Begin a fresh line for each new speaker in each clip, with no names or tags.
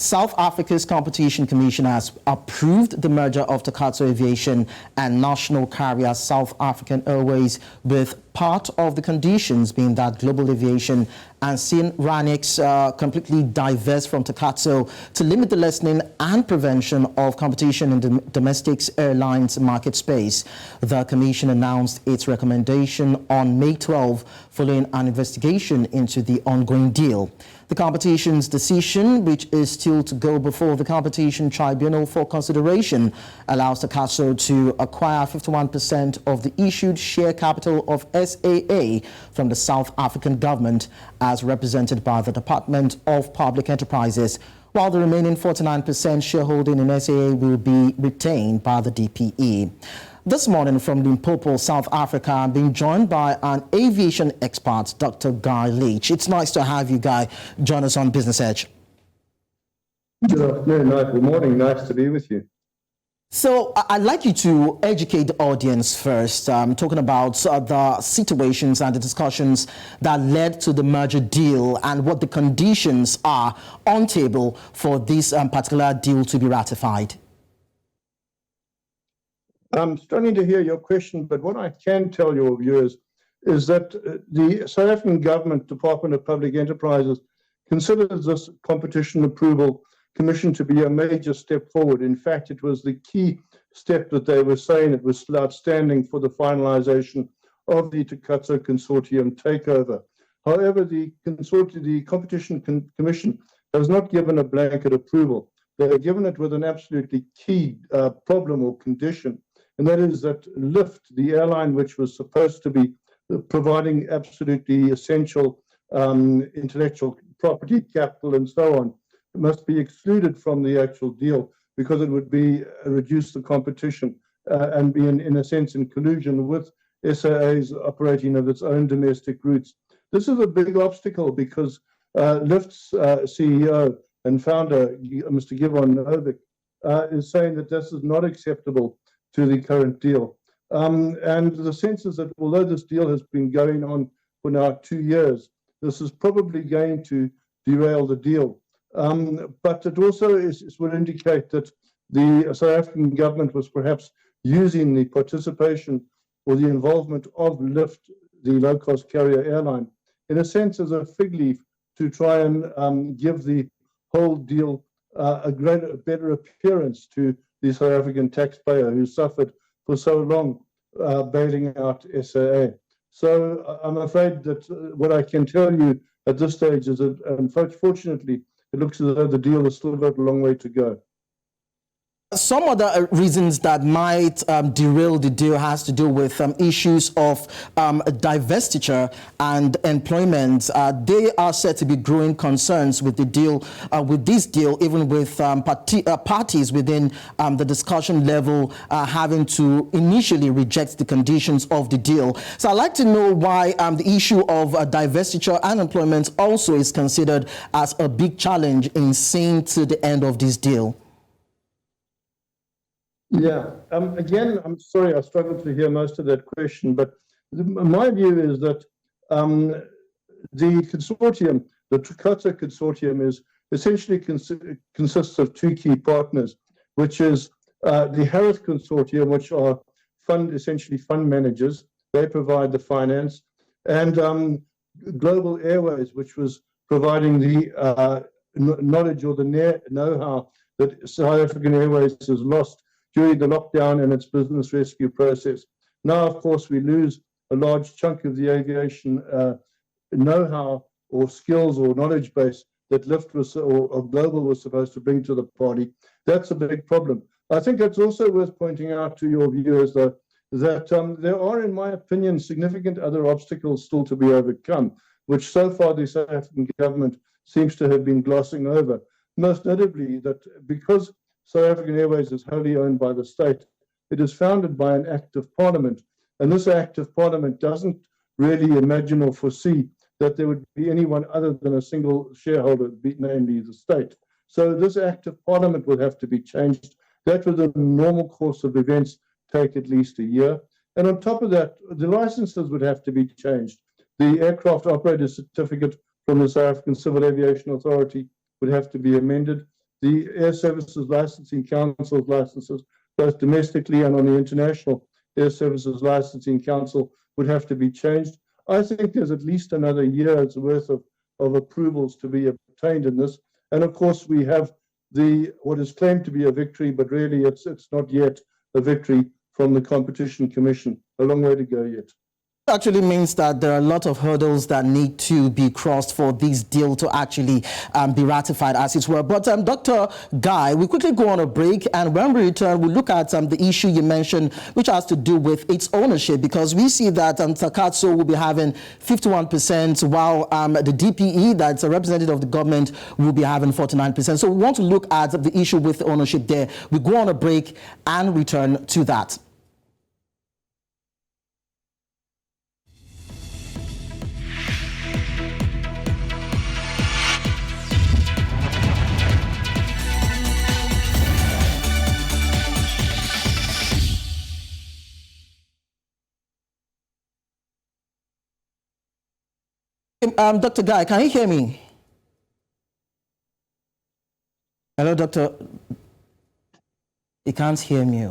South Africa's Competition Commission has approved the merger of Takatso Aviation and national carrier South African Airways, with part of the conditions being that Global Aviation and Syranix completely divest from Takatso to limit the lessening and prevention of competition in the domestic airlines market space. The Commission announced its recommendation on May 12 following an investigation into the ongoing deal. The competition's decision, which is still to go before the Competition Tribunal for consideration, allows Takatso to acquire 51% of the issued share capital of SAA from the South African government, as represented by the Department of Public Enterprises, while the remaining 49% shareholding in SAA will be retained by the DPE. This morning from Limpopo, South Africa, I'm being joined by an aviation expert, Dr. Guy Leitch. It's nice to have you, Guy, join us on Business Edge.
Good afternoon, good morning. Nice to be with you.
So I'd like you to educate the audience first, talking about the situations and the discussions that led to the merger deal and what the conditions are on table for this particular deal to be ratified.
I'm struggling to hear your question, but what I can tell your viewers is that the South African Government Department of Public Enterprises considers this Competition Approval Commission to be a major step forward. In fact, it was the key step that they were saying it was outstanding for the finalization of the Takatso Consortium takeover. However, the Competition Commission has not given a blanket approval. They have given it with an absolutely key problem or condition, and that is that Lift, the airline which was supposed to be providing absolutely essential intellectual property capital and so on, must be excluded from the actual deal because it would be reduce the competition and be in a sense in collusion with SAA's operating of its own domestic routes. This is a big obstacle because Lift's CEO and founder, Mr. Lekan Onabanjo, is saying that this is not acceptable to the current deal. And the sense is that although this deal has been going on for now 2 years, this is probably going to derail the deal. But it also would indicate that the South African government was perhaps using the participation or the involvement of Lift, the low-cost carrier airline, in a sense as a fig leaf to try and give the whole deal a better appearance to the South African taxpayer who suffered for so long bailing out SAA. So I'm afraid that what I can tell you at this stage is that, unfortunately, it looks as though the deal has still got a long way to go.
Some other reasons that might derail the deal has to do with issues of divestiture and employment. They are said to be growing concerns with the deal, with this deal, even with parties within the discussion level having to initially reject the conditions of the deal. So I'd like to know why the issue of divestiture and employment also is considered as a big challenge in seeing to the end of this deal.
Yeah, again, I'm sorry, I struggled to hear most of that question, but my view is that the consortium, the Takatso Consortium, is essentially consists of two key partners, which is the Harris Consortium, which are essentially fund managers. They provide the finance, and Global Airways, which was providing the knowledge or the know-how that South African Airways has lost during the lockdown and its business rescue process. Now, of course, we lose a large chunk of the aviation know-how or skills or knowledge base that Lift was or Global was supposed to bring to the party. That's a big problem. I think it's also worth pointing out to your viewers, though, that there are, in my opinion, significant other obstacles still to be overcome, which so far the South African government seems to have been glossing over. Most notably, that because South African Airways is wholly owned by the state, it is founded by an act of parliament, and this act of parliament doesn't really imagine or foresee that there would be anyone other than a single shareholder, namely the state. So this act of parliament would have to be changed. That would, in the normal course of events, take at least a year. And on top of that, the licenses would have to be changed. The aircraft operator certificate from the South African Civil Aviation Authority would have to be amended. the Air Services Licensing Council's licenses, both domestically and on the International Air Services Licensing Council, would have to be changed. I think there's at least another year's worth of approvals to be obtained in this. And of course, we have what is claimed to be a victory, but really it's not yet a victory from the Competition Commission. A long way to go yet.
Actually means that there are a lot of hurdles that need to be crossed for this deal to actually be ratified, as it were. But Dr. Guy, we quickly go on a break, and when we return, we'll look at the issue you mentioned, which has to do with its ownership, because we see that Takatso will be having 51%, while the DPE, that's a representative of the government, will be having 49%. So we want to look at the issue with ownership there. We go on a break and return to that. Dr. Guy, can you hear me? Hello, Doctor. He can't hear me.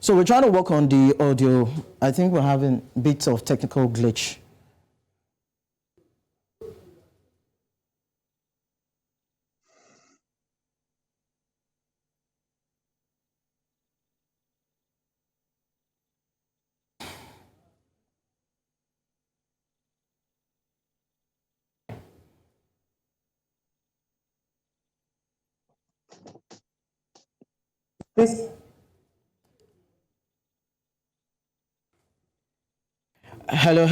So we're trying to work on the audio. I think we're having bits of technical glitch. Please. Hello.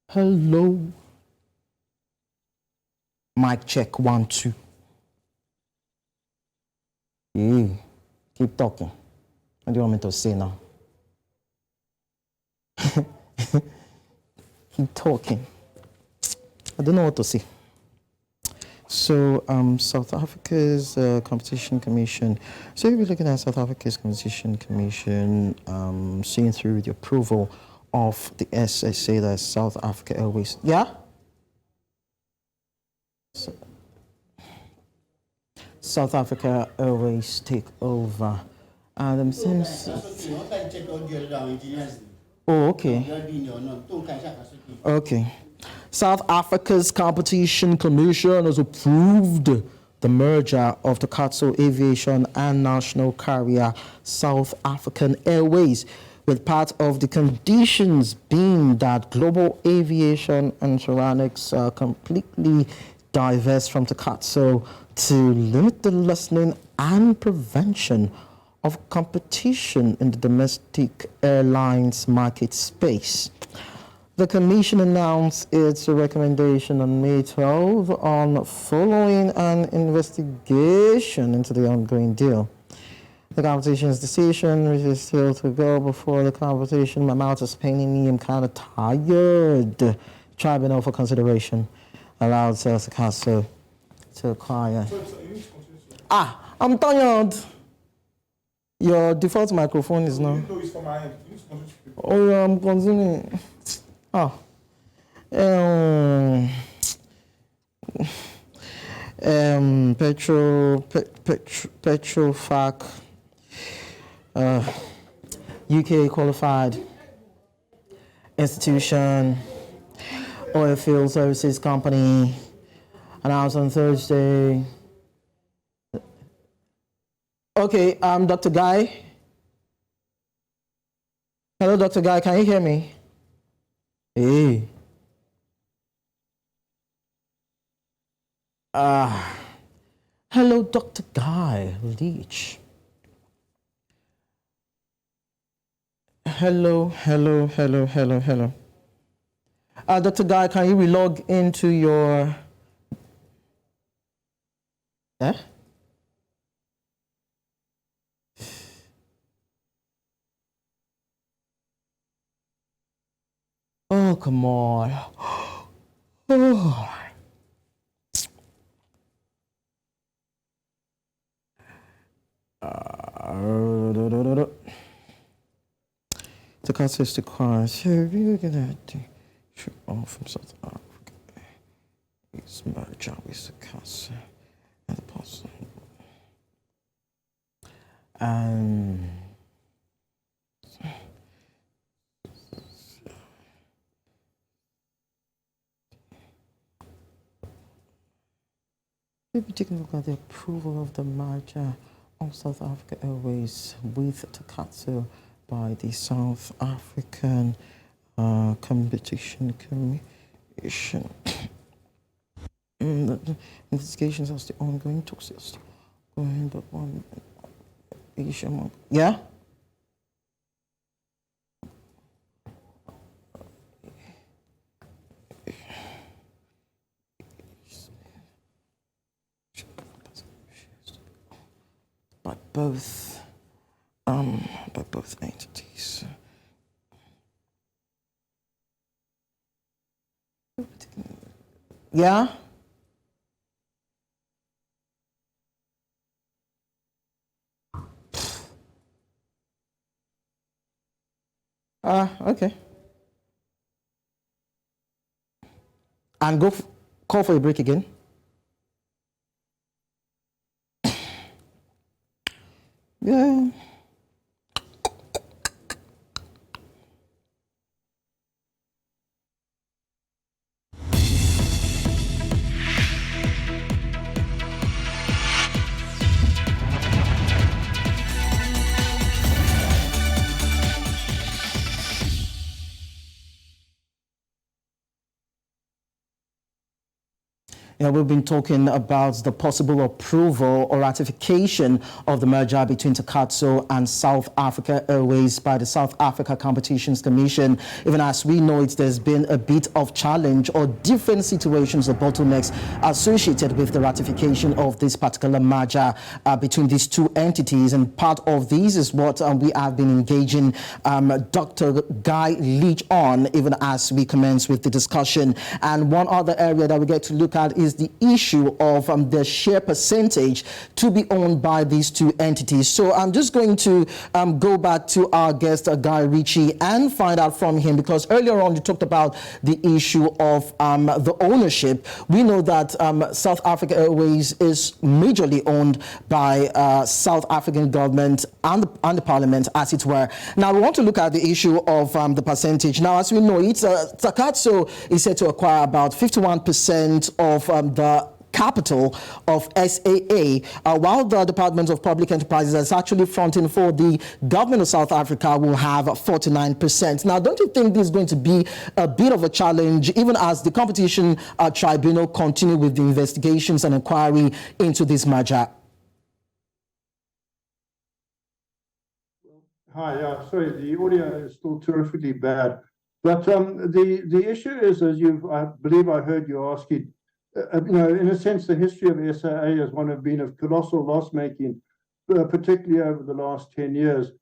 Hello. Mic check 1 2. Yeah. Keep talking. What do you want me to say now? Keep talking. I don't know what to say. So, South Africa's Competition Commission. So you'll be looking at South Africa's Competition Commission seeing through the approval of the SAA, that's South African Airways. Yeah? So, South Africa Airways Takeover. And since... Oh, okay. Okay. South Africa's Competition Commission has approved the merger of Takatso Aviation and national carrier South African Airways, with part of the conditions being that Global Aviation and Syranix completely divest from Takatso to limit the lessening and prevention of competition in the domestic airlines market space. The Commission announced its recommendation on May 12 on following an investigation into the ongoing deal. The competition's decision, which is still to go before the competition, my mouth is paining me, I'm kind of tired. Tribunal for consideration allowed Takatso to acquire. I'm tired. Your default microphone is now.
No, it's from my end. You need to continue to speak.
Oh, yeah, I'm consuming. Petrofac, UK qualified institution, oil field services company, announced on Thursday. Okay, Dr. Guy. Hello, Dr. Guy, can you hear me? Hey. Hello, Dr. Guy Leitch. Hello. Dr. Guy, can you relog into your... Oh, come on. Oh. Takatso is required. So we look at that. Show off from South Africa. It's merger with Takatso and the person. We'll be taking a look at the approval of the merger of South African Airways with Takatso by the South African Competition Commission. The investigations are still ongoing, talks are still going, but one issue. Yeah? By both entities. Yeah? Okay. And call for a break again. Yeah. Yeah, we've been talking about the possible approval or ratification of the merger between Takatso and South Africa Airways by the South Africa Competition Commission. Even as we know it, there's been a bit of challenge or different situations or bottlenecks associated with the ratification of this particular merger between these two entities. And part of these is what we have been engaging Dr. Guy Leitch on, even as we commence with the discussion. And one other area that we get to look at is the issue of the share percentage to be owned by these two entities. So I'm just going to go back to our guest, Guy Ritchie, and find out from him, because earlier on you talked about the issue of the ownership. We know that South Africa Airways is majorly owned by South African government and the parliament, as it were. Now we want to look at the issue of the percentage. Now, as we know, it's Takatso is said to acquire about 51% of the capital of SAA, while the Department of Public Enterprises is actually fronting for the government of South Africa will have 49%. Now, don't you think this is going to be a bit of a challenge, even as the Competition Tribunal continue with the investigations and inquiry into this merger?
Hi, sorry, the audio is still terrifically bad. But the issue is, as I believe I heard you asking, in a sense, the history of SAA has one of been of colossal loss making, particularly over the last 10 years,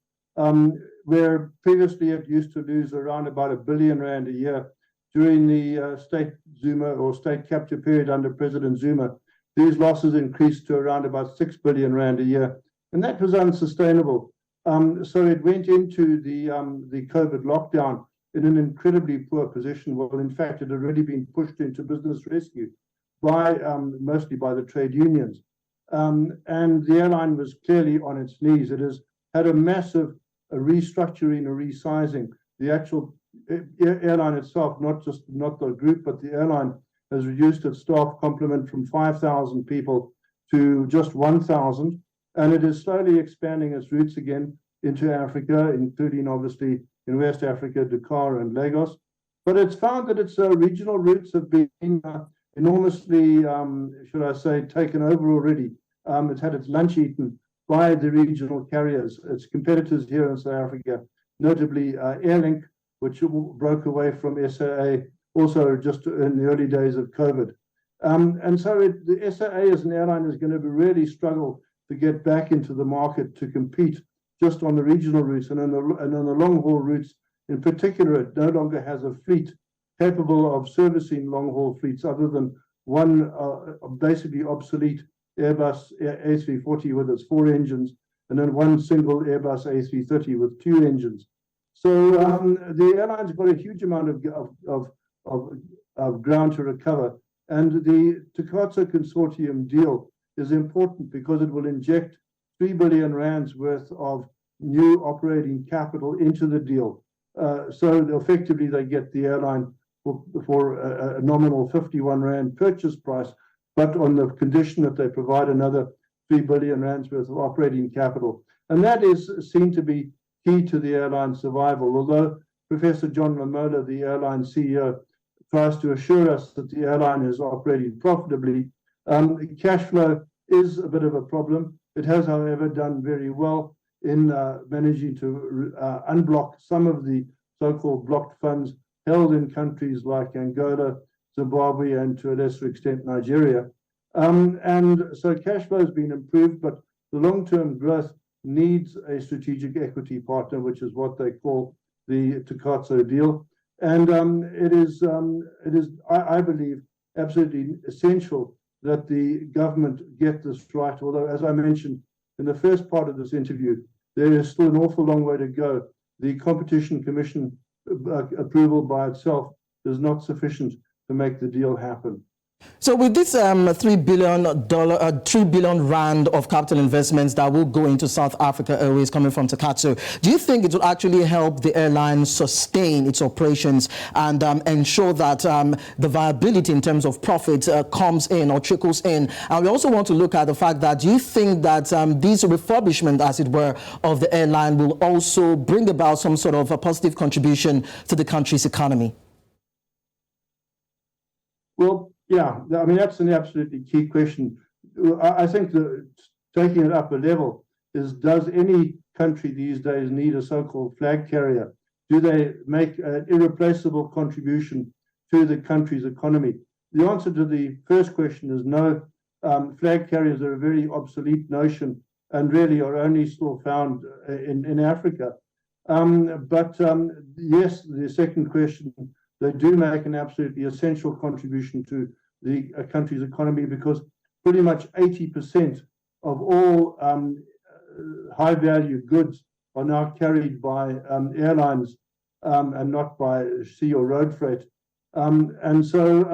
where previously it used to lose around about R1 billion a year. During the state Zuma or state capture period under President Zuma, these losses increased to around about R6 billion a year, and that was unsustainable. So it went into the COVID lockdown in an incredibly poor position. Well, in fact, it had already been pushed into business rescue by mostly by the trade unions. And the airline was clearly on its knees. It has had a massive restructuring, a resizing. The actual airline itself, not the group, but the airline has reduced its staff complement from 5,000 people to just 1,000. And it is slowly expanding its routes again into Africa, including obviously in West Africa, Dakar and Lagos. But it's found that its regional routes have been enormously, should I say, taken over already. It's had its lunch eaten by the regional carriers, its competitors here in South Africa, notably Airlink, which broke away from SAA also just in the early days of COVID. And so the SAA as an airline is going to really struggle to get back into the market to compete just on the regional routes, and on the long haul routes in particular. It no longer has a fleet capable of servicing long haul fleets other than one basically obsolete Airbus A340 with its 4 engines, and then one single Airbus A330 with 2 engines. So the airline's got a huge amount of ground to recover. And the Takatso Consortium deal is important because it will inject 3 billion rands worth of new operating capital into the deal. So effectively, they get the airline for a nominal 51 rand purchase price, but on the condition that they provide another 3 billion rands worth of operating capital. And that is seen to be key to the airline's survival. Although Professor John Lamola, the airline CEO, tries to assure us that the airline is operating profitably, cash flow is a bit of a problem. It has, however, done very well in managing to unblock some of the so-called blocked funds held in countries like Angola, Zimbabwe, and to a lesser extent, Nigeria. And so cash flow has been improved, but the long-term growth needs a strategic equity partner, which is what they call the Takatso deal. And it is, I believe, absolutely essential that the government get this right. Although, as I mentioned in the first part of this interview, there is still an awful long way to go. The Competition Commission approval by itself is not sufficient to make the deal happen.
So with this $3 billion rand of capital investments that will go into South African Airways coming from Takatso, do you think it will actually help the airline sustain its operations and ensure that the viability in terms of profit comes in or trickles in? And we also want to look at the fact that, do you think that this refurbishment, as it were, of the airline will also bring about some sort of a positive contribution to the country's economy?
Well, yeah, I mean, that's an absolutely key question. I think that taking it up a level is, does any country these days need a so-called flag carrier? Do they make an irreplaceable contribution to the country's economy? The answer to the first question is no. Flag carriers are a very obsolete notion and really are only still found in Africa. But yes, the second question, they do make an absolutely essential contribution to the country's economy, because pretty much 80% of all high-value goods are now carried by airlines and not by sea or road freight. And so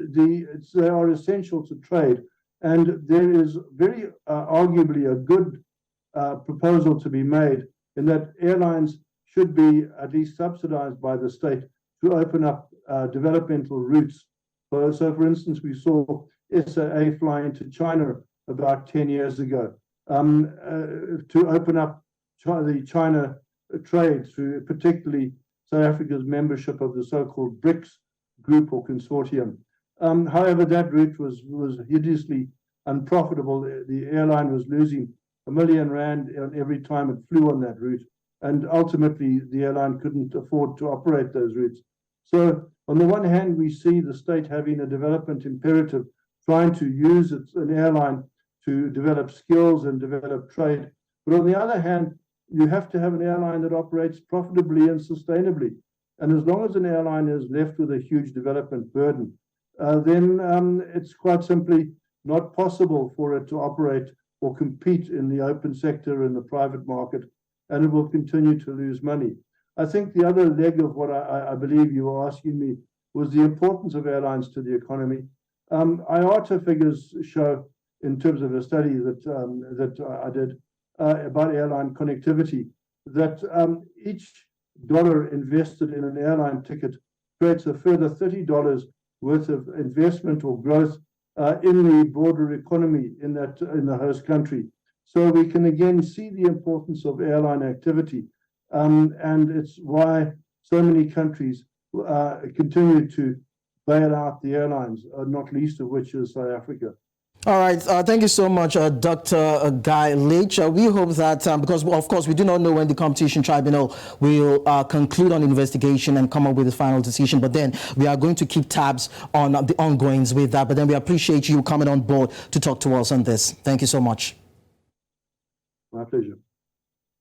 they are essential to trade. And there is very arguably a good proposal to be made in that airlines should be at least subsidized by the state to open up developmental routes. So for instance, we saw SAA fly into China about 10 years ago to open up the China trade through particularly South Africa's membership of the so-called BRICS group or consortium. However, that route was hideously unprofitable. The airline was losing R1 million every time it flew on that route. And ultimately, the airline couldn't afford to operate those routes. So on the one hand, we see the state having a development imperative, trying to use an airline to develop skills and develop trade. But on the other hand, you have to have an airline that operates profitably and sustainably. And as long as an airline is left with a huge development burden, then it's quite simply not possible for it to operate or compete in the open sector and the private market, and it will continue to lose money. I think the other leg of what I believe you were asking me was the importance of airlines to the economy. IATA figures show, in terms of a study that I did about airline connectivity, that each dollar invested in an airline ticket creates a further $30 worth of investment or growth in the broader economy in the host country. So we can again see the importance of airline activity. And it's why so many countries continue to bail out the airlines, not least of which is South Africa.
All right. Thank you so much, Dr. Guy Leitch. We hope that, because, of course, we do not know when the Competition Tribunal will conclude on the investigation and come up with a final decision, but then we are going to keep tabs on the ongoings with that. But then we appreciate you coming on board to talk to us on this. Thank you so much.
My pleasure.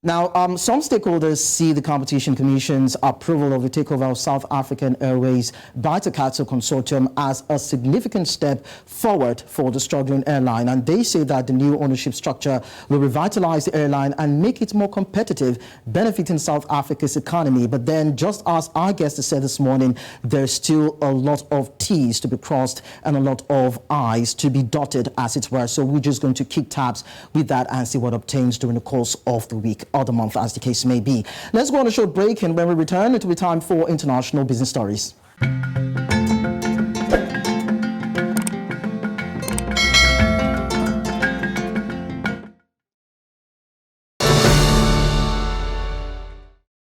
Now, some stakeholders see the Competition Commission's approval of the takeover of South African Airways by Takatso Consortium as a significant step forward for the struggling airline. And they say that the new ownership structure will revitalize the airline and make it more competitive, benefiting South Africa's economy. But then, just as our guest has said this morning, there's still a lot of T's to be crossed and a lot of I's to be dotted, as it were. So we're just going to keep tabs with that and see what obtains during the course of the week or the month, as the case may be. Let's go on a short break, and when we return, it will be time for international business stories.